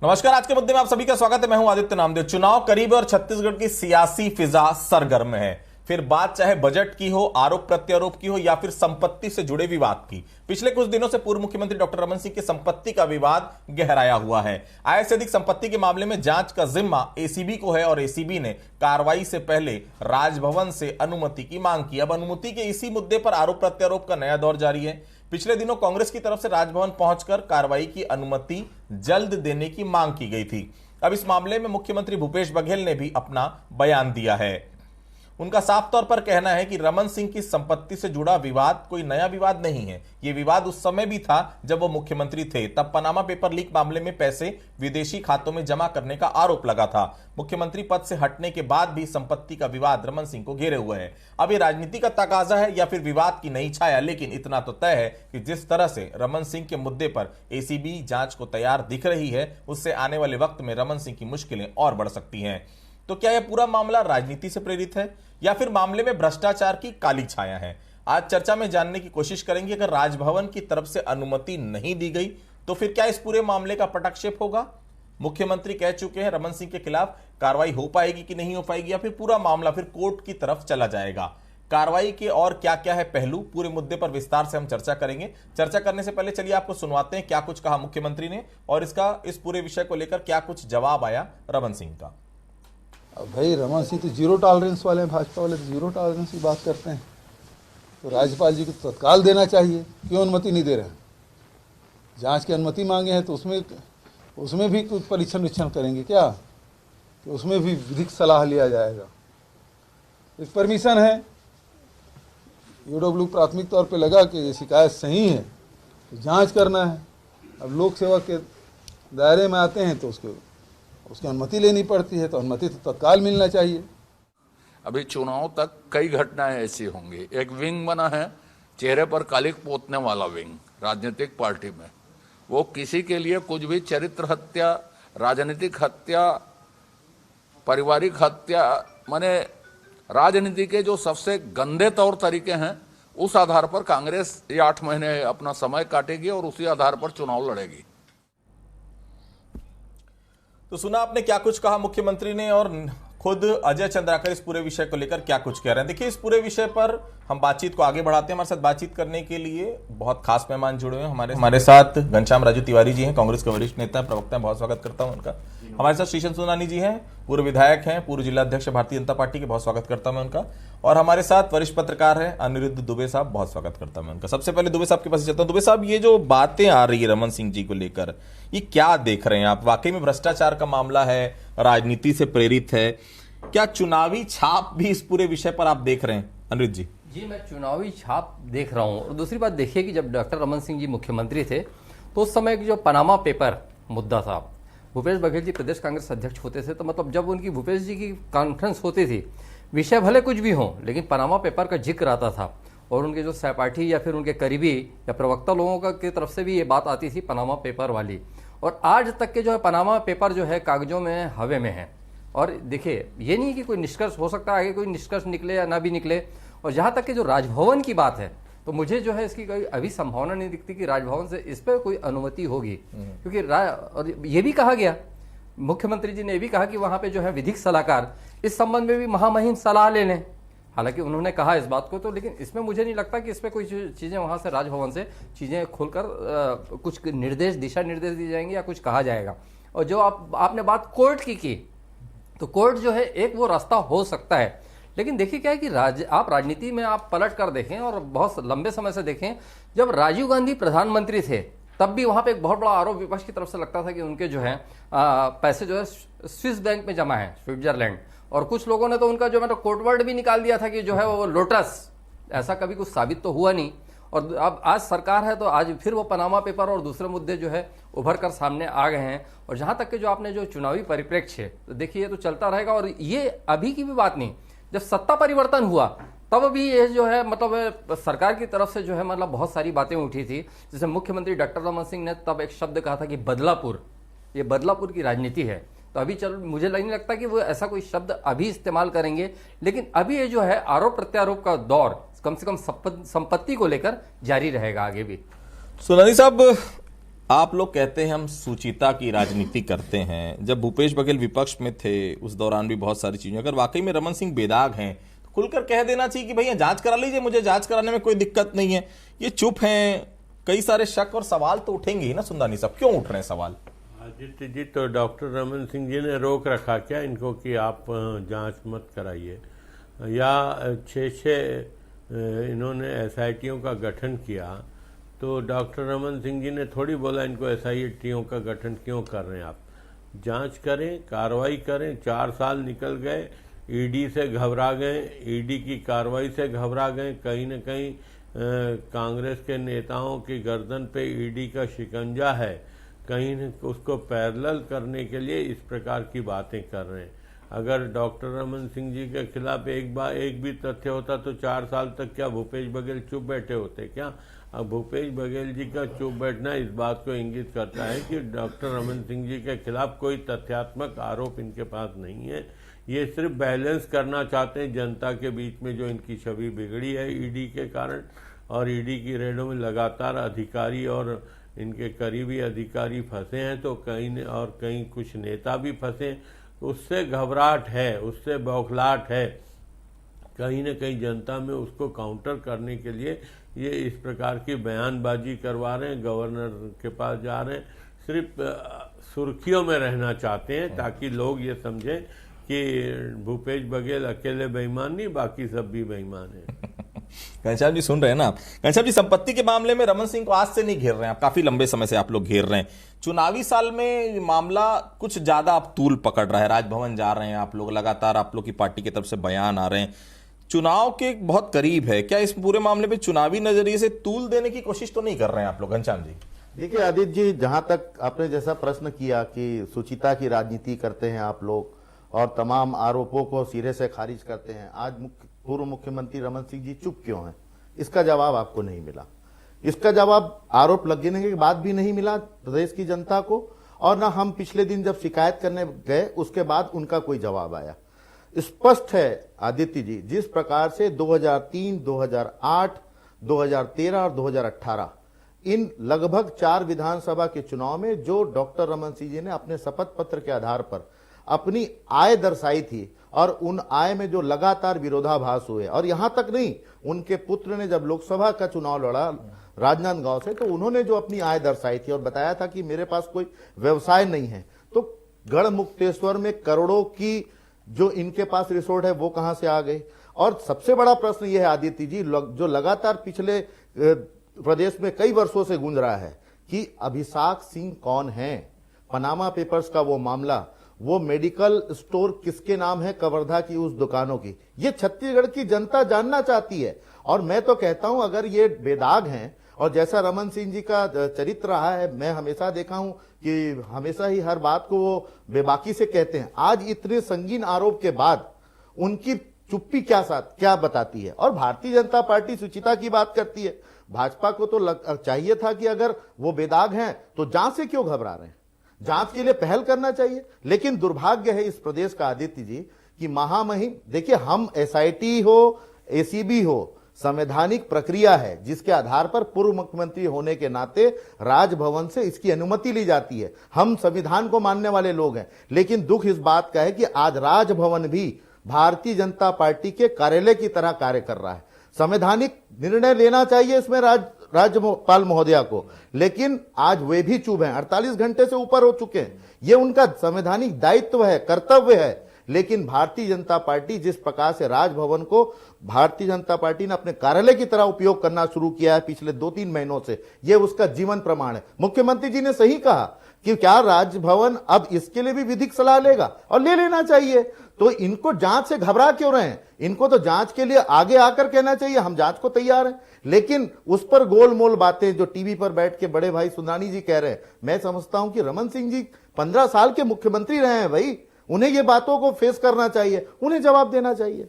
नमस्कार। आज के मुद्दे में आप सभी का स्वागत है। मैं हूं आदित्य नामदेव। चुनाव करीब और छत्तीसगढ़ की सियासी फिजा सरगर्म है। फिर बात चाहे बजट की हो, आरोप प्रत्यारोप की हो या फिर संपत्ति से जुड़े विवाद की। पिछले कुछ दिनों से पूर्व मुख्यमंत्री डॉक्टर रमन सिंह की संपत्ति का विवाद गहराया हुआ है। आय से अधिक संपत्ति के मामले में जांच का जिम्मा एसीबी को है और एसीबी ने कार्रवाई से पहले राजभवन से अनुमति की मांग की। अब अनुमति के इसी मुद्दे पर आरोप प्रत्यारोप का नया दौर जारी है। पिछले दिनों कांग्रेस की तरफ से राजभवन पहुंचकर कार्रवाई की अनुमति जल्द देने की मांग की गई थी। अब इस मामले में मुख्यमंत्री भूपेश बघेल ने भी अपना बयान दिया है। उनका साफ तौर पर कहना है कि रमन सिंह की संपत्ति से जुड़ा विवाद कोई नया विवाद नहीं है। यह विवाद उस समय भी था जब वो मुख्यमंत्री थे। तब पनामा पेपर लीक मामले में पैसे विदेशी खातों में जमा करने का आरोप लगा था। मुख्यमंत्री पद से हटने के बाद भी संपत्ति का विवाद रमन सिंह को घेरे हुए है। अब ये राजनीति का तकाजा है या फिर विवाद की नई छाया, लेकिन इतना तो तय है कि जिस तरह से रमन सिंह के मुद्दे पर एसीबी जांच को तैयार दिख रही है, उससे आने वाले वक्त में रमन सिंह की मुश्किलें और बढ़ सकती हैं। तो क्या यह पूरा मामला राजनीति से प्रेरित है या फिर मामले में भ्रष्टाचार की काली छाया है? आज चर्चा में जानने की कोशिश करेंगे। अगर राजभवन की तरफ से अनुमति नहीं दी गई तो फिर क्या इस पूरे मामले का पटाक्षेप होगा? मुख्यमंत्री कह चुके हैं रमन सिंह के खिलाफ कार्रवाई हो पाएगी कि नहीं हो पाएगी, या फिर पूरा मामला फिर कोर्ट की तरफ चला जाएगा? कार्रवाई के और क्या क्या है पहलू, पूरे मुद्दे पर विस्तार से हम चर्चा करेंगे। चर्चा करने से पहले चलिए आपको सुनवाते हैं क्या कुछ कहा मुख्यमंत्री ने और इस पूरे विषय को लेकर क्या कुछ जवाब आया रमन सिंह का। भाई रमन सिंह तो जीरो टॉलरेंस वाले हैं, भाजपा वाले तो जीरो टॉलरेंस की बात करते हैं। तो राज्यपाल जी को तत्काल देना चाहिए। क्यों अनुमति नहीं दे रहे हैं? जांच की अनुमति मांगे हैं तो उसमें भी कुछ परीक्षण करेंगे क्या कि उसमें भी विधिक सलाह लिया जाएगा? एक परमिशन है, ईओडब्ल्यू प्राथमिक तौर पे लगा कि ये शिकायत सही है तो जांच करना है। अब लोक सेवा के दायरे में आते हैं तो उसकी अनुमति लेनी पड़ती है, तो अनुमति तो तत्काल मिलना चाहिए। अभी चुनाव तक कई घटनाएं ऐसी होंगी। एक विंग बना है चेहरे पर कालिक पोतने वाला विंग राजनीतिक पार्टी में। वो किसी के लिए कुछ भी चरित्र हत्या, राजनीतिक हत्या, पारिवारिक हत्या, माने राजनीति के जो सबसे गंदे तौर तरीके हैं, उस आधार पर कांग्रेस ये 8 महीने अपना समय काटेगी और उसी आधार पर चुनाव लड़ेगी। तो सुना आपने क्या कुछ कहा मुख्यमंत्री ने, और खुद अजय चंद्राकर इस पूरे विषय को लेकर क्या कुछ कह रहे हैं। देखिए, इस पूरे विषय पर हम बातचीत को आगे बढ़ाते हैं। हमारे साथ बातचीत करने के लिए बहुत खास मेहमान जुड़े हुए हैं। हमारे साथ घनश्याम राजू तिवारी जी हैं, कांग्रेस के वरिष्ठ नेता प्रवक्ता हैं, बहुत स्वागत करता हूं उनका। हमारे साथ श्रीशंकर सोनानी जी हैं, पूर्व विधायक हैं, पूर्व जिला अध्यक्ष भारतीय जनता पार्टी के, बहुत स्वागत करता हूं उनका। और हमारे साथ वरिष्ठ पत्रकार हैं अनिरुद्ध दुबे साहब, बहुत स्वागत करता हूं उनका। सबसे पहले दुबे साहब के पास चलता हूं। दुबे साहब, ये जो बातें आ रही है रमन सिंह जी को लेकर, ये क्या देख रहे हैं आप? वाकई में भ्रष्टाचार का मामला है, राजनीति से प्रेरित है, क्या चुनावी छाप भी इस पूरे विषय पर आप देख रहे हैं? अनिरुद्ध जी। जी, मैं चुनावी छाप देख रहा हूं। और दूसरी बात देखिए कि जब डॉक्टर रमन सिंह जी मुख्यमंत्री थे तो उस समय जो पनामा पेपर मुद्दा था, भूपेश बघेल जी प्रदेश कांग्रेस अध्यक्ष होते थे, तो मतलब जब उनकी भूपेश जी की कॉन्फ्रेंस होती थी, विषय भले कुछ भी हो, लेकिन पनामा पेपर का जिक्र आता था। और उनके जो सहपाठी या फिर उनके करीबी या प्रवक्ता लोगों का की तरफ से भी ये बात आती थी पनामा पेपर वाली। और आज तक के जो है पनामा पेपर जो है कागजों में, हवे में है। और देखिए, ये नहीं कि कोई निष्कर्ष हो सकता है, आगे कोई निष्कर्ष निकले या ना भी निकले। और जहां तक कि जो राजभवन की बात है, तो मुझे जो है इसकी कोई अभी संभावना नहीं दिखती कि राजभवन से इस पर कोई अनुमति होगी। क्योंकि और ये भी कहा गया, मुख्यमंत्री जी ने ये भी कहा कि वहां पे जो है विधिक सलाहकार इस संबंध में भी महामहिम सलाह ले लें। हालांकि उन्होंने कहा इस बात को, तो लेकिन इसमें मुझे नहीं लगता कि इसमें कोई चीजें वहां से राजभवन से चीजें खोलकर कुछ निर्देश, दिशा निर्देश दिए जाएंगे या कुछ कहा जाएगा। और जो आपने बात कोर्ट की, तो कोर्ट जो है एक वो रास्ता हो सकता है। लेकिन देखिए क्या है कि आप राजनीति में आप पलट कर देखें और बहुत लंबे समय से देखें, जब राजीव गांधी प्रधानमंत्री थे तब भी वहां पे एक बहुत बड़ा आरोप विपक्ष की तरफ से लगता था कि उनके जो है पैसे जो है स्विस बैंक में जमा है, स्विट्जरलैंड। और कुछ लोगों ने तो उनका जो मतलब कोर्टवर्ड भी निकाल दिया था कि जो है वो लोटस। ऐसा कभी कुछ साबित तो हुआ नहीं। और अब आज सरकार है तो आज फिर वो पनामा पेपर और दूसरे मुद्दे जो है उभर कर सामने आ गए हैं। और जहां तक के जो आपने जो चुनावी परिप्रेक्ष्य है, तो देखिए ये तो चलता रहेगा। और ये अभी की भी बात नहीं, जब सत्ता परिवर्तन हुआ तब भी ये जो है मतलब सरकार की तरफ से जो है मतलब बहुत सारी बातें उठी थी। जैसे मुख्यमंत्री डॉक्टर रमन सिंह ने तब एक शब्द कहा था कि बदलापुर, ये बदलापुर की राजनीति है। तो अभी मुझे नहीं लगता कि वो ऐसा कोई शब्द अभी इस्तेमाल करेंगे। लेकिन अभी ये जो है आरोप प्रत्यारोप का दौर कम से कम संपत्ति को लेकर जारी रहेगा आगे भी। सोनानी साहब, आप लोग कहते हैं हम सुचिता की राजनीति करते हैं, जब भूपेश बघेल विपक्ष में थे उस दौरान भी बहुत सारी चीजें, अगर वाकई में रमन सिंह बेदाग हैं तो खुलकर कह देना चाहिए कि भैया जांच करा लीजिए, मुझे जांच कराने में कोई दिक्कत नहीं है। ये चुप हैं, कई सारे शक और सवाल तो उठेंगे ही ना सुंदरानी साहब, क्यों उठ रहे हैं सवाल? आदित्य जी, तो डॉक्टर रमन सिंह जी ने रोक रखा क्या इनको कि आप जांच मत कराइए, या 6 इन्होंने एसआईटियों का गठन किया तो डॉक्टर रमन सिंह जी ने थोड़ी बोला इनको एसआईटियों का गठन क्यों कर रहे हैं आप, जांच करें, कार्रवाई करें। 4 साल निकल गए, ईडी से घबरा गए, ईडी की कार्रवाई से घबरा गए, कहीं न कहीं कांग्रेस के नेताओं की गर्दन पे ईडी का शिकंजा है, कहीं न उसको पैरेलल करने के लिए इस प्रकार की बातें कर रहे हैं। अगर डॉक्टर रमन सिंह जी के खिलाफ एक भी तथ्य होता तो 4 साल तक क्या भूपेश बघेल चुप बैठे होते क्या? अब भूपेश बघेल जी का चुप बैठना इस बात को इंगित करता है कि डॉक्टर रमन सिंह जी के खिलाफ कोई तथ्यात्मक आरोप इनके पास नहीं है। ये सिर्फ बैलेंस करना चाहते हैं जनता के बीच में जो इनकी छवि बिगड़ी है ईडी के कारण, और ईडी की रेडों में लगातार अधिकारी और इनके करीबी अधिकारी फंसे हैं, तो कहीं कुछ नेता भी फंसे, उससे घबराहट है, उससे बौखलाहट है, कहीं न कहीं जनता में उसको काउंटर करने के लिए ये इस प्रकार की बयानबाजी करवा रहे हैं, गवर्नर के पास जा रहे हैं, सिर्फ सुर्खियों में रहना चाहते हैं ताकि लोग ये समझें कि भूपेश बघेल अकेले बेईमान नहीं, बाकी सब भी बेईमान है। घनश्याम जी सुन रहे हैं ना आप? घनश्याम जी, संपत्ति के मामले में रमन सिंह को आज से नहीं घेर रहे हैं आप, काफी लंबे समय से आप लोग घेर रहे हैं। चुनावी साल में मामला कुछ ज्यादा अब तूल पकड़ रहा है, राजभवन जा रहे हैं आप लोग, लगातार आप लोग की पार्टी की तरफ से बयान आ रहे हैं, चुनाव के बहुत करीब है, क्या इस पूरे मामले में चुनावी नजरिए से तूल देने की कोशिश तो नहीं कर रहे हैं आप लोग? घनश्याम जी देखिए आदित्य जी, जहां तक आपने जैसा प्रश्न किया कि सुचिता की राजनीति करते हैं आप लोग और तमाम आरोपों को सिरे से खारिज करते हैं, आज पूर्व मुख्यमंत्री रमन सिंह जी चुप क्यों हैं? इसका जवाब आपको नहीं मिला। इसका जवाब आरोप लगने के बाद भी नहीं मिला प्रदेश की जनता को, और ना हम पिछले दिन जब शिकायत करने गए उसके बाद उनका कोई जवाब आया। स्पष्ट है आदित्य जी, जिस प्रकार से 2003, 2008, 2013 और 2018 इन लगभग 4 विधानसभा के चुनाव में जो डॉक्टर रमन सिंह जी ने अपने शपथ पत्र के आधार पर अपनी आय दर्शाई थी, और उन आय में जो लगातार विरोधाभास हुए, और यहां तक नहीं, उनके पुत्र ने जब लोकसभा का चुनाव लड़ा राजनांदगांव से, तो उन्होंने जो अपनी आय दर्शाई थी और बताया था कि मेरे पास कोई व्यवसाय नहीं है, तो गढ़मुक्तेश्वर में करोड़ों की जो इनके पास रिसोर्ट है वो कहां से आ गए? और सबसे बड़ा प्रश्न यह है आदित्य जी, जो लगातार पिछले प्रदेश में कई वर्षों से गूंज रहा है कि अभिषेक सिंह कौन है? पनामा पेपर्स का वो मामला, वो मेडिकल स्टोर किसके नाम है कवर्धा की उस दुकानों की, ये छत्तीसगढ़ की जनता जानना चाहती है। और मैं तो कहता हूं अगर ये बेदाग हैं, और जैसा रमन सिंह जी का चरित्र रहा है, मैं हमेशा देखा हूं कि हमेशा ही हर बात को वो बेबाकी से कहते हैं, आज इतने संगीन आरोप के बाद उनकी चुप्पी क्या बताती है? और भारतीय जनता पार्टी सुचिता की बात करती है। भाजपा को तो चाहिए था कि अगर वो बेदाग हैं तो जांच से क्यों घबरा रहे हैं? जांच के लिए पहल करना चाहिए। लेकिन दुर्भाग्य है इस प्रदेश का आदित्य जी कि महामहिम, देखिए, हम एसआईटी हो, एसीबी हो, संवैधानिक प्रक्रिया है जिसके आधार पर पूर्व मुख्यमंत्री होने के नाते राजभवन से इसकी अनुमति ली जाती है। हम संविधान को मानने वाले लोग हैं, लेकिन दुख इस बात का है कि आज राजभवन भी भारतीय जनता पार्टी के कार्यालय की तरह कार्य कर रहा है। संवैधानिक निर्णय लेना चाहिए इसमें राज्यपाल महोदया को, लेकिन आज वे भी चुप हैं। 48 घंटे से ऊपर हो चुके हैं, ये उनका संवैधानिक दायित्व है, कर्तव्य है। लेकिन भारतीय जनता पार्टी जिस प्रकार से राजभवन को भारतीय जनता पार्टी ने अपने कार्यालय की तरह उपयोग करना शुरू किया है पिछले 2-3 महीनों से, यह उसका जीवन प्रमाण है। मुख्यमंत्री जी ने सही कहा कि क्या राजभवन अब इसके लिए भी विधिक सलाह लेगा, और ले लेना चाहिए। तो इनको जांच से घबरा क्यों रहे हैं? इनको तो जांच के लिए आगे आकर कहना चाहिए हम जांच को तैयार हैं। लेकिन उस पर गोलमोल बातें जो टीवी पर बैठ के बड़े भाई सुंदरानी जी कह रहे हैं, मैं समझता हूं कि रमन सिंह जी 15 साल के मुख्यमंत्री रहे हैं भाई, उन्हें ये बातों को फेस करना चाहिए, उन्हें जवाब देना चाहिए।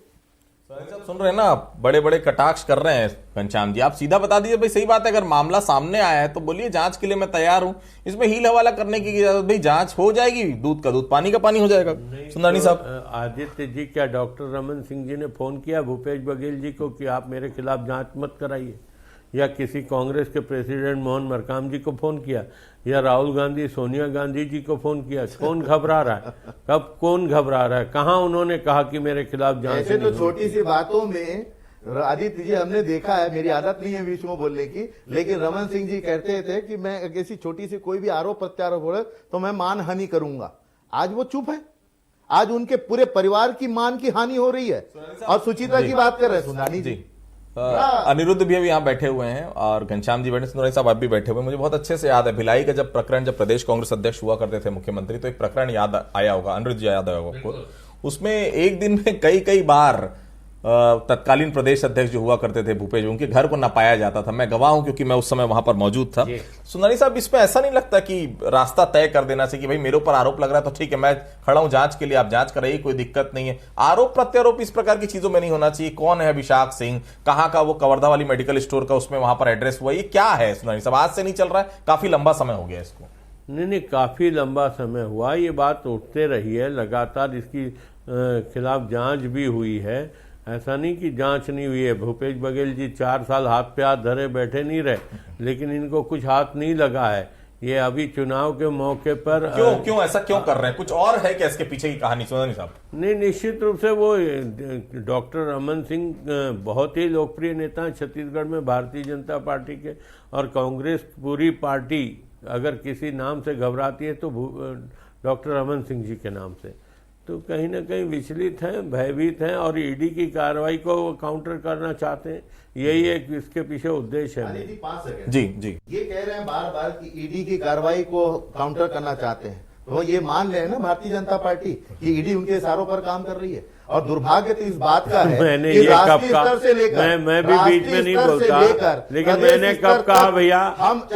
सुन रहे हैं ना, बड़े बड़े कटाक्ष कर रहे हैं घनश्याम जी, आप सीधा बता दीजिए भाई, सही बात है, अगर मामला सामने आया है तो बोलिए जांच के लिए मैं तैयार हूं, इसमें हील हवाला करने की इजाजत, भाई जांच हो जाएगी, दूध का दूध पानी का पानी हो जाएगा। सुंदरानी साहब, आदित्य जी, क्या डॉक्टर रमन सिंह जी ने फोन किया भूपेश बघेल जी को कि आप मेरे खिलाफ जांच मत कराइए? या किसी कांग्रेस के प्रेसिडेंट मोहन मरकाम जी को फोन किया, या राहुल गांधी सोनिया गांधी जी को फोन किया? कौन घबरा रहा है? कब कौन घबरा रहा है? कहाँ उन्होंने कहा कि मेरे खिलाफ जांच ऐसे नहीं तो छोटी सी बातों में आदित्य जी हमने देखा है, मेरी आदत नहीं है बीच में बोलने की, लेकिन रमन सिंह जी कहते थे कि मैं किसी छोटी सी कोई भी आरोप प्रत्यारोप हो तो मैं मानहानि करूंगा। आज वो चुप है। आज उनके पूरे परिवार की मान की हानि हो रही है। और सुचिता की बात कर रहे हैं सुनानी जी। अनिरुद्ध भी अभी यहाँ बैठे हुए हैं और घनश्याम जी बैठे, सुंदरानी साहब आप भी बैठे हुए हैं। मुझे बहुत अच्छे से याद है भिलाई का जब प्रकरण, जब प्रदेश कांग्रेस अध्यक्ष हुआ करते थे मुख्यमंत्री, तो एक प्रकरण याद आया होगा, अनिरुद्ध जी याद आया होगा आपको। उसमें एक दिन में कई बार तत्कालीन प्रदेश अध्यक्ष जो हुआ करते थे भूपेश, उनके घर को नपाया जाता था। मैं गवाह हूं क्योंकि मैं उस समय वहां पर मौजूद था। सुंदरानी साहब, इसमें ऐसा नहीं लगता कि रास्ता तय कर देना चाहिए कि भाई मेरे ऊपर आरोप लग रहा है तो ठीक है, मैं खड़ा हूं जांच के लिए, आप जांच कराइए, कोई दिक्कत नहीं है। आरोप प्रत्यारोप इस प्रकार की चीजों में नहीं होना चाहिए। कौन है अभिषेक सिंह, कहाँ का वो कवर्धा वाली मेडिकल स्टोर का उसमें वहां पर एड्रेस हुआ, ये क्या है सुंदरानी साहब? आज से नहीं चल रहा है, काफी लंबा समय हो गया इसको। नहीं, काफी लंबा समय हुआ, ये बात उठते रही है लगातार, इसकी खिलाफ जांच भी हुई है। ऐसा नहीं कि जांच नहीं हुई है। भूपेश बघेल जी 4 साल हाथ पे हाथ धरे बैठे नहीं रहे, लेकिन इनको कुछ हाथ नहीं लगा है। ये अभी चुनाव के मौके पर क्यों ऐसा क्यों कर रहे हैं? कुछ और है क्या इसके पीछे की कहानी सुंदरानी साहब? नहीं, निश्चित रूप से वो डॉक्टर रमन सिंह बहुत ही लोकप्रिय नेता हैं छत्तीसगढ़ में भारतीय जनता पार्टी के, और कांग्रेस पूरी पार्टी अगर किसी नाम से घबराती है तो डॉक्टर रमन सिंह जी के नाम से। तो कहीं ना कहीं विचलित हैं, भयभीत हैं, और ईडी की कार्रवाई को काउंटर करना चाहते हैं। यही एक इसके पीछे उद्देश्य है। जी ये कह रहे हैं बार बार कि ईडी की कार्रवाई को काउंटर करना चाहते हैं, तो ये मान रहे हैं ना भारतीय जनता पार्टी कि ईडी उनके इशारों पर काम कर रही है। और दुर्भाग्य तो इस बात का है मैंने कि ये कब राष्ट्रीय कहा? स्तर से लेकर मैं भी बीच में नहीं बोलता, लेकिन मैंने कब कहा भैया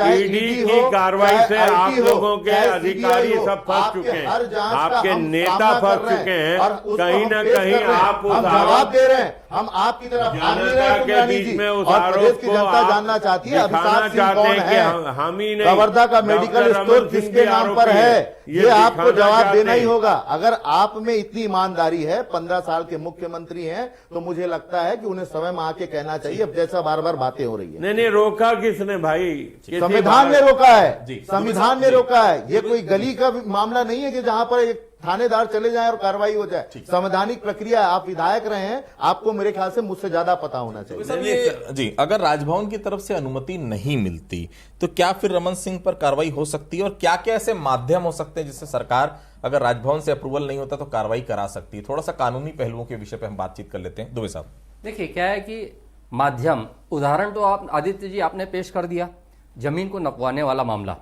ईडी की कार्रवाई से आप लोगों के अधिकारी सब फंस चुके हैं, आपके नेता फंस चुके हैं। कहीं ना कहीं आप उस जवाब दे रहे हैं, हम आपकी तरफ जनता के बीच में उस आरोप को जनता जानना चाहती है दिखाना चाहते हैं कि हम ही नहीं, कवर्धा का मेडिकल स्टोर किसके नाम पर है, ये आपको जवाब देना ही होगा। अगर आप में इतनी ईमानदारी है, 15 साल के मुख्यमंत्री हैं, तो मुझे लगता है कि उन्हें समय में आके कहना चाहिए। अब जैसा बार बार बातें हो रही है। नहीं, रोका किसने भाई? संविधान ने रोका है, संविधान ने रोका है। ये कोई गली का मामला नहीं है कि जहां पर एक थानेदार चले जाए और कार्रवाई हो जाए। संवैधानिक प्रक्रिया, आप विधायक रहे हैं, आपको मेरे ख्याल से मुझसे ज्यादा पता होना चाहिए। जी, अगर राजभवन की तरफ से अनुमति नहीं मिलती तो क्या फिर रमन सिंह पर कार्रवाई हो सकती है? और क्या क्या ऐसे माध्यम हो सकते हैं जिससे सरकार, अगर राजभवन से अप्रूवल नहीं होता तो कार्रवाई करा सकती है? थोड़ा सा कानूनी पहलुओं के विषय पर हम बातचीत कर लेते हैं। दुबे साहब, देखिए क्या है कि माध्यम, उदाहरण तो आप आदित्य जी आपने पेश कर दिया, जमीन को नपवाने वाला मामला,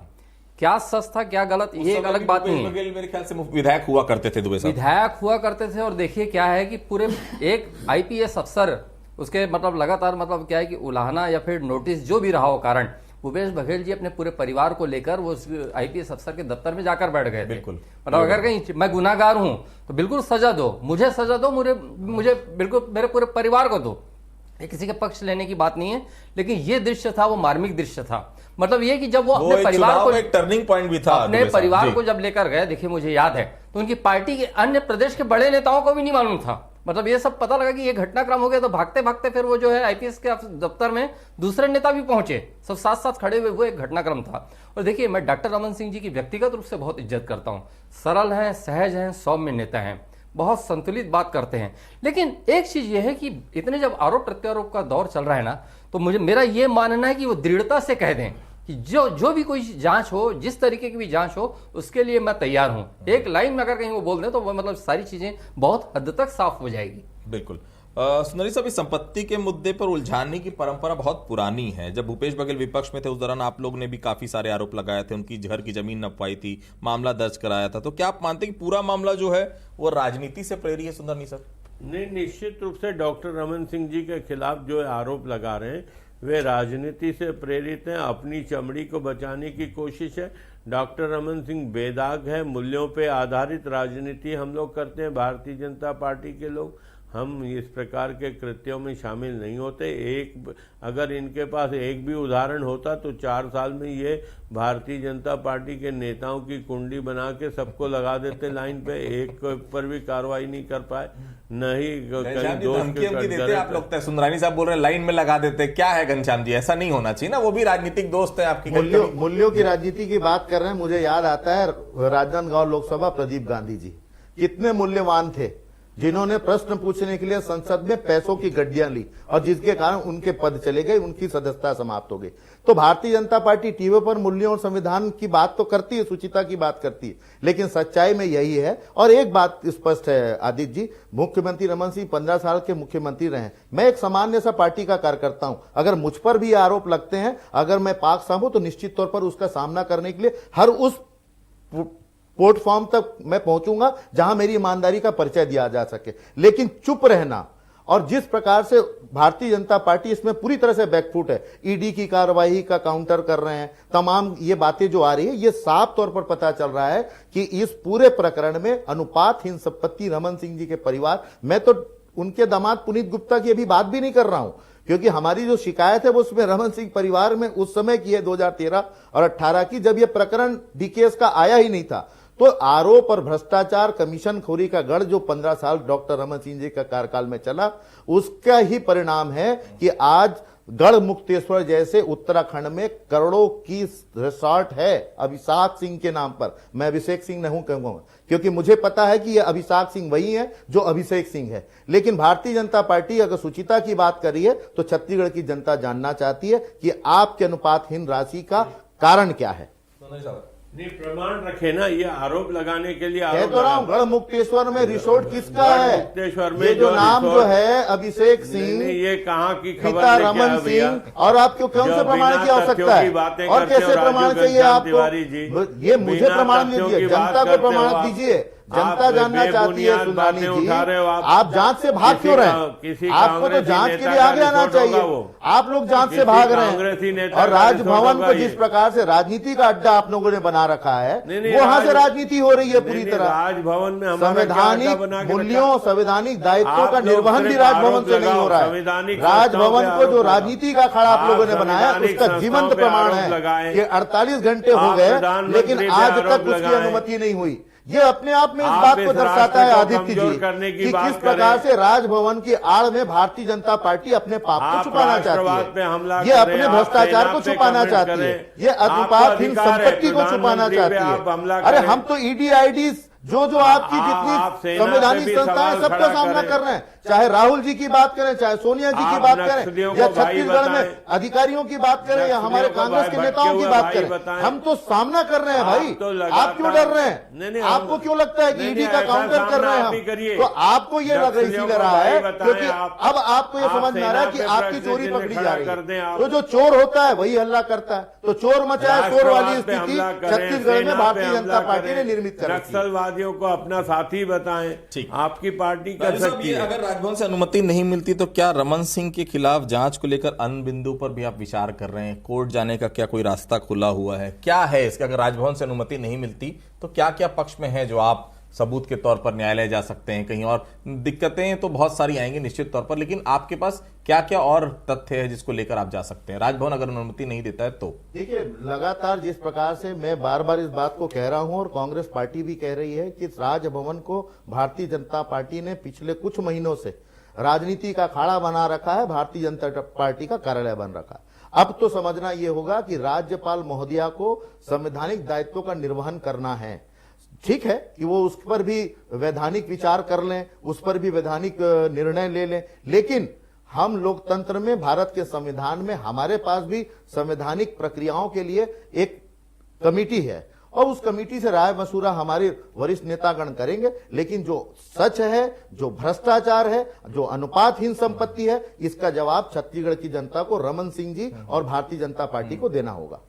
क्या सच था क्या गलत, ये एक अलग बात नहीं है। मेरे ख्याल से विधायक हुआ करते थे दुबे साहब, विधायक हुआ करते थे। और देखिए क्या है कि पूरे एक आईपीएस अफसर, उसके मतलब लगातार मतलब क्या है कि उलाहना या फिर नोटिस जो भी रहा हो कारण, भूपेश बघेल जी अपने पूरे परिवार को लेकर वो आईपीएस अफसर के दफ्तर में जाकर बैठ गए। बिल्कुल, मतलब अगर कहीं मैं गुनाहगार हूं तो बिल्कुल सजा दो, मुझे सजा दो, मुझे बिल्कुल मेरे पूरे परिवार को दो। ये किसी के पक्ष लेने की बात नहीं है, लेकिन ये दृश्य था, वो मार्मिक दृश्य था। मतलब ये कि जब वो अपने परिवार को, एक टर्निंग पॉइंट भी था, अपने परिवार को जब लेकर गए, देखिए मुझे याद है, तो उनकी पार्टी के अन्य प्रदेश के बड़े नेताओं को भी नहीं मालूम था। मतलब ये सब पता लगा कि ये घटनाक्रम हो गया, तो भागते भागते फिर वो जो है आईपीएस के दफ्तर में दूसरे नेता भी पहुंचे, सब साथ साथ खड़े हुए, वो एक घटनाक्रम था। और देखिए मैं डॉक्टर रमन सिंह जी की व्यक्तिगत रूप से बहुत इज्जत करता हूं, सरल हैं, सहज हैं, सौम्य नेता हैं, बहुत संतुलित बात करते हैं। लेकिन एक चीज यह है कि इतने जब आरोप प्रत्यारोप का दौर चल रहा है ना, तो मेरा यह मानना है कि वो दृढ़ता से कह दें कि जो भी कोई जांच हो, जिस तरीके की भी जांच हो, उसके लिए मैं तैयार हूं। एक लाइन में अगर कहीं वो बोल दें तो वो मतलब सारी चीजें बहुत हद तक साफ हो जाएगी। बिल्कुल। सुंदरी साहब, इस संपत्ति के मुद्दे पर उलझाने की परंपरा बहुत पुरानी है। जब भूपेश बघेल विपक्ष में थे उस दौरान आप लोग ने भी काफी सारे आरोप लगाए थे, उनकी घर की जमीन नपवाई थी, मामला दर्ज कराया था। तो क्या आप मानते हैं कि पूरा मामला जो है वो राजनीति से प्रेरित है सुंदरनी साहब? नहीं, निश्चित रूप से डॉक्टर रमन सिंह जी के खिलाफ जो आरोप लगा रहे हैं वे राजनीति से प्रेरित हैं, अपनी चमड़ी को बचाने की कोशिश है। डॉक्टर रमन सिंह बेदाग है, मूल्यों पे आधारित राजनीति हम लोग करते हैं, भारतीय जनता पार्टी के लोग। हम इस प्रकार के कृत्यों में शामिल नहीं होते। अगर इनके पास एक भी उदाहरण होता तो 4 साल में ये भारतीय जनता पार्टी के नेताओं की कुंडी बना के सबको लगा देते लाइन पे, एक पर भी कार्रवाई नहीं कर पाए, न ही कहीं दोस्त के देते आप लोग। सुंदरानी साहब बोल रहे हैं लाइन में लगा देते, क्या है घनश्याम जी, ऐसा नहीं होना चाहिए ना, वो भी राजनीतिक दोस्त है आपकी। मूल्यों की राजनीति की बात कर रहे हैं, मुझे याद आता है राजनांदगांव लोकसभा प्रदीप गांधी जी कितने मूल्यवान थे, जिन्होंने प्रश्न पूछने के लिए संसद में पैसों की गड्डियां ली और जिसके कारण उनके पद चले गए, उनकी सदस्यता समाप्त हो गई। तो भारतीय जनता पार्टी टीवी पर मूल्यों और संविधान की बात तो करती है, सुचिता की बात करती है, लेकिन सच्चाई में यही है। और एक बात स्पष्ट है आदित्य जी, मुख्यमंत्री रमन सिंह 15 साल के मुख्यमंत्री रहे। मैं एक सामान्य सा पार्टी का कार्यकर्ता हूं, अगर मुझ पर भी आरोप लगते हैं, अगर मैं पाक साहब हूं, तो निश्चित तौर पर उसका सामना करने के लिए हर उस प्लेटफॉर्म तक मैं पहुंचूंगा जहां मेरी ईमानदारी का परिचय दिया जा सके। लेकिन चुप रहना, और जिस प्रकार से भारतीय जनता पार्टी इसमें पूरी तरह से बैकफुट है, ईडी की कार्रवाई का काउंटर कर रहे हैं, तमाम ये बातें जो आ रही है, ये साफ तौर पर पता चल रहा है कि इस पूरे प्रकरण में अनुपातहीन संपत्ति रमन सिंह जी के परिवार, मैं तो उनके दामाद पुनीत गुप्ता की अभी बात भी नहीं कर रहा हूं, क्योंकि हमारी जो शिकायत है वो उसमें रमन सिंह परिवार में उस समय की है 2013 और 18 की, जब यह प्रकरण डीकेएस का आया ही नहीं था। तो आरोप और भ्रष्टाचार कमीशन खोरी का गढ़ जो 15 साल डॉक्टर रमन सिंह जी का कार्यकाल में चला, उसका ही परिणाम है कि आज गढ़ मुक्तेश्वर जैसे उत्तराखंड में करोड़ों की रिसोर्ट है अभिषेक सिंह के नाम पर। मैं अभिषेक सिंह नहीं कहूंगा, क्योंकि मुझे पता है कि यह अभिषेक सिंह वही है जो अभिषेक सिंह है। लेकिन भारतीय जनता पार्टी अगर सुचिता की बात कर रही है तो छत्तीसगढ़ की जनता जानना चाहती है कि आपके अनुपातहीन राशि का कारण क्या है। नहीं, प्रमाण रखे ना, ये आरोप लगाने के लिए कह तो रहा हूं, गढ़ मुक्तेश्वर में रिसोर्ट किसका है? मुक्तेश्वर में ये जो नाम जो है अभिषेक सिंह, ये कहाँ की खबर पिता रमन सिंह, और आपको कौन से प्रमाण की आवश्यकता है और कैसे प्रमाण चाहिए आपको? ये मुझे प्रमाण दीजिए, जनता को प्रमाण दीजिए। जनता जानना चाहती है सुंदरानी जी, आप जांच से भाग क्यों रहे हैं? आपको तो जांच के लिए आगे आना चाहिए, आप लोग जांच से भाग रहे हैं। और राजभवन को जिस प्रकार से राजनीति का अड्डा आप लोगों ने बना रखा है, वहां से राजनीति हो रही है पूरी तरह। राजभवन में संवैधानिक मूल्यों, संवैधानिक दायित्वों का निर्वहन भी राजभवन से नहीं हो रहा है। राजभवन को जो राजनीति का अखाड़ा आप लोगों ने बनाया, उसका जीवंत प्रमाण है कि 48 घंटे हो गए लेकिन आज तक उसकी अनुमति नहीं हुई। ये अपने आप में इस बात को दर्शाता है आदित्य जी कि किस प्रकार से राजभवन की आड़ में भारतीय जनता पार्टी अपने पाप को छुपाना चाहती है, ये अपने भ्रष्टाचार को छुपाना चाहती है, ये अनुपातहीन संपत्ति को छुपाना चाहती है। अरे हम तो ईडी आईडी जो आपकी जितनी संवैधानिक संस्थाएं सबका सामना कर रहे हैं, चाहे राहुल जी की बात करें, चाहे सोनिया जी की बात करें, या छत्तीसगढ़ में अधिकारियों की बात करें, या हमारे कांग्रेस के नेताओं की बात करें, हम तो सामना कर रहे हैं भाई। आप क्यों डर रहे हैं? आपको क्यों लगता है कि ईडी का काउंटर कर रहे हैं हम? तो आपको ये लग इसीलिए रहा है क्योंकि अब आपको ये समझ में आ रहा है कि आपकी चोरी पकड़ी जा रही है। तो जो चोर होता है वही हल्ला करता है, तो चोर मचाए शोर वाली स्थिति छत्तीसगढ़ में भारतीय जनता पार्टी ने निर्मित कर रखी है। को अपना साथी बताएं, आपकी पार्टी कर सकती है। अगर राजभवन से अनुमति नहीं मिलती तो क्या रमन सिंह के खिलाफ जांच को लेकर अन्य बिंदु पर भी आप विचार कर रहे हैं? कोर्ट जाने का क्या कोई रास्ता खुला हुआ है? क्या है इसका? अगर राजभवन से अनुमति नहीं मिलती तो क्या क्या पक्ष में है जो आप सबूत के तौर पर न्यायालय जा सकते हैं? कहीं और दिक्कतें तो बहुत सारी आएंगी निश्चित तौर पर, लेकिन आपके पास क्या क्या और तथ्य है जिसको लेकर आप जा सकते हैं राजभवन अगर अनुमति नहीं देता है तो? देखिए, लगातार जिस प्रकार से मैं बार बार इस बात को कह रहा हूं और कांग्रेस पार्टी भी कह रही है कि राजभवन को भारतीय जनता पार्टी ने पिछले कुछ महीनों से राजनीति का अखाड़ा बना रखा है, भारतीय जनता पार्टी का कार्यालय बन रखा है। अब तो समझना यह होगा कि राज्यपाल महोदया को संवैधानिक दायित्वों का निर्वहन करना है। ठीक है कि वो उस पर भी वैधानिक विचार कर लें, उस पर भी वैधानिक निर्णय ले लें, लेकिन हम लोकतंत्र में, भारत के संविधान में, हमारे पास भी संवैधानिक प्रक्रियाओं के लिए एक कमेटी है और उस कमेटी से राय मशूरा हमारे वरिष्ठ नेतागण करेंगे। लेकिन जो सच है, जो भ्रष्टाचार है, जो अनुपातहीन संपत्ति है, इसका जवाब छत्तीसगढ़ की जनता को, रमन सिंह जी और भारतीय जनता पार्टी को देना होगा।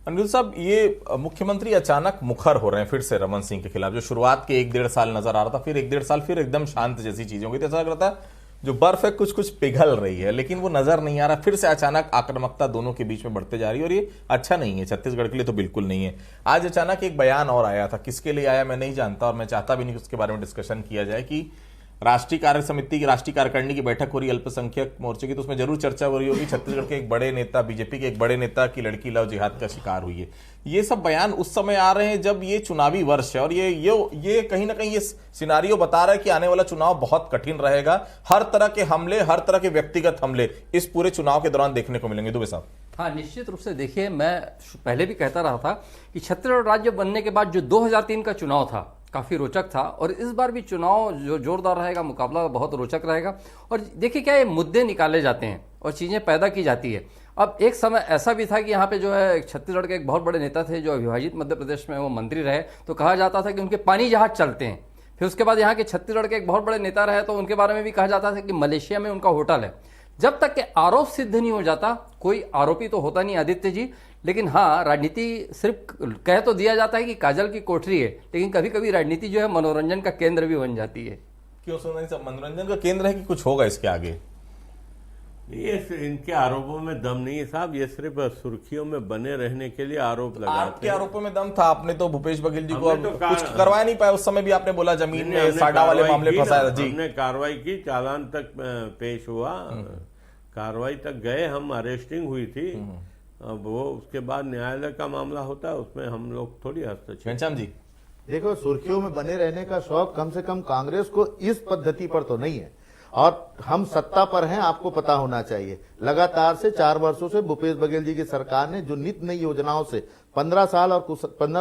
अनिरुद्ध साहब, ये मुख्यमंत्री अचानक मुखर हो रहे हैं फिर से रमन सिंह के खिलाफ, जो शुरुआत के 1-1.5 साल नजर आ रहा था, फिर 1-1.5 साल फिर एकदम शांत जैसी चीजें हो गई। तो ऐसा लग रहा था जो बर्फ है कुछ कुछ पिघल रही है, लेकिन वो नजर नहीं आ रहा। फिर से अचानक आक्रामकता दोनों के बीच में बढ़ते जा रही है और ये अच्छा नहीं है, छत्तीसगढ़ के लिए तो बिल्कुल नहीं है। आज अचानक एक बयान और आया था, किसके लिए आया मैं नहीं जानता और मैं चाहता भी नहीं कि उसके बारे में डिस्कशन किया जाए, कि राष्ट्रीय कार्य समिति की, राष्ट्रीय कार्यकारिणी की बैठक हो रही अल्पसंख्यक मोर्चे की, तो उसमें जरूर चर्चा हो रही होगी छत्तीसगढ़ के एक बड़े नेता, बीजेपी के एक बड़े नेता की लड़की लव जिहाद का शिकार हुई है। ये सब बयान उस समय आ रहे हैं जब ये चुनावी वर्ष है, और ये कहीं ना कहीं ये सिनारियो बता रहा है कि आने वाला चुनाव बहुत कठिन रहेगा। हर तरह के हमले, हर तरह के व्यक्तिगत हमले इस पूरे चुनाव के दौरान देखने को मिलेंगे। दुबे साहब। हाँ, निश्चित रूप से देखिए, मैं पहले भी कहता रहा था कि छत्तीसगढ़ राज्य बनने के बाद जो 2003 का चुनाव था काफ़ी रोचक था, और इस बार भी चुनाव जो जोरदार रहेगा, मुकाबला बहुत रोचक रहेगा। और देखिए क्या ये मुद्दे निकाले जाते हैं और चीज़ें पैदा की जाती है। अब एक समय ऐसा भी था कि यहाँ पे जो है छत्तीसगढ़ के एक बहुत बड़े नेता थे जो अविभाजित मध्य प्रदेश में वो मंत्री रहे, तो कहा जाता था कि उनके पानी जहाज चलते हैं। फिर उसके बाद यहाँ के छत्तीसगढ़ के एक बहुत बड़े नेता रहे, तो उनके बारे में भी कहा जाता था कि मलेशिया में उनका होटल है। जब तक कि आरोप सिद्ध नहीं हो जाता, कोई आरोपी तो होता नहीं आदित्य जी, लेकिन हाँ, राजनीति सिर्फ कह तो दिया जाता है कि काजल की कोठरी है, लेकिन कभी कभी राजनीति जो है मनोरंजन का केंद्र भी बन जाती है। क्यों सुना, सब मनोरंजन का केंद्र है कि कुछ होगा इसके आगे? ये इनके आरोपों में दम नहीं है साहब, ये सिर्फ सुर्खियों में बने रहने के लिए आरोप लगाते हैं। आपके आरोपों में दम था? आपने तो भूपेश बघेल जी को हमने तो कुछ करवा नहीं पाया। उस समय भी आपने बोला जमीन में साडा वाले मामले फंसाया जी। हमने कार्रवाई की, चालान तक पेश हुआ, कार्रवाई तक गए हम, अरेस्टिंग हुई थी। अब वो उसके बाद न्यायालय का मामला होता है, उसमें हम लोग थोड़ी हस्तक्षेप। घनश्याम जी, देखो, सुर्खियों में बने रहने का शौक कम से कम कांग्रेस को इस पद्धति पर तो नहीं है, और हम सत्ता पर हैं, आपको पता होना चाहिए। लगातार से 4 वर्षों से भूपेश बघेल जी की सरकार ने जो नित नई योजनाओं से 15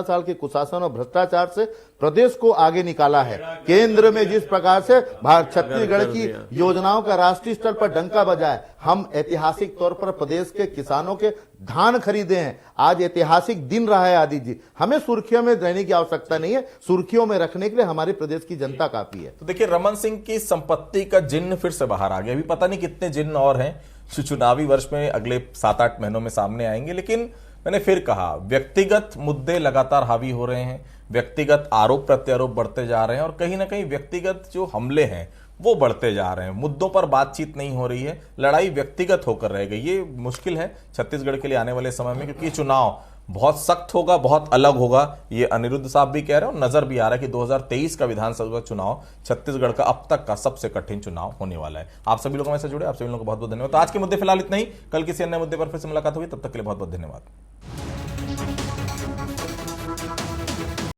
साल के कुशासन और भ्रष्टाचार से प्रदेश को आगे निकाला है। केंद्र में जिस प्रकार से छत्तीसगढ़ की योजनाओं का राष्ट्रीय स्तर पर डंका बजा है, हम ऐतिहासिक तौर पर प्रदेश के किसानों के धान खरीदे हैं। आज ऐतिहासिक दिन रहा है आदित्य जी, हमें सुर्खियों में रहने की आवश्यकता नहीं है, सुर्खियों में रखने के लिए हमारे प्रदेश की जनता काफी है। तो देखिए, रमन सिंह की संपत्ति का जिन्न फिर से बाहर आ गया। अभी पता नहीं कितने जिन्न और हैं जो चुनावी वर्ष में अगले 7-8 महीनों में सामने आएंगे, लेकिन मैंने फिर कहा, व्यक्तिगत मुद्दे लगातार हावी हो रहे हैं, व्यक्तिगत आरोप प्रत्यारोप बढ़ते जा रहे हैं, और कहीं ना कहीं व्यक्तिगत जो हमले हैं वो बढ़ते जा रहे हैं। मुद्दों पर बातचीत नहीं हो रही है, लड़ाई व्यक्तिगत होकर रह गई। ये मुश्किल है छत्तीसगढ़ के लिए आने वाले समय में, क्योंकि चुनाव बहुत सख्त होगा, बहुत अलग होगा। ये अनिरुद्ध साहब भी कह रहे हैं और नजर भी आ रहा है कि 2023 का विधानसभा चुनाव छत्तीसगढ़ का अब तक का सबसे कठिन चुनाव होने वाला है। आप सभी लोगों में से जुड़े, आप सभी लोगों को बहुत बहुत धन्यवाद। तो आज के मुद्दे फिलहाल इतना ही, कल किसी अन्य मुद्दे पर फिर से मुलाकात होगी, तब तक के लिए बहुत बहुत धन्यवाद।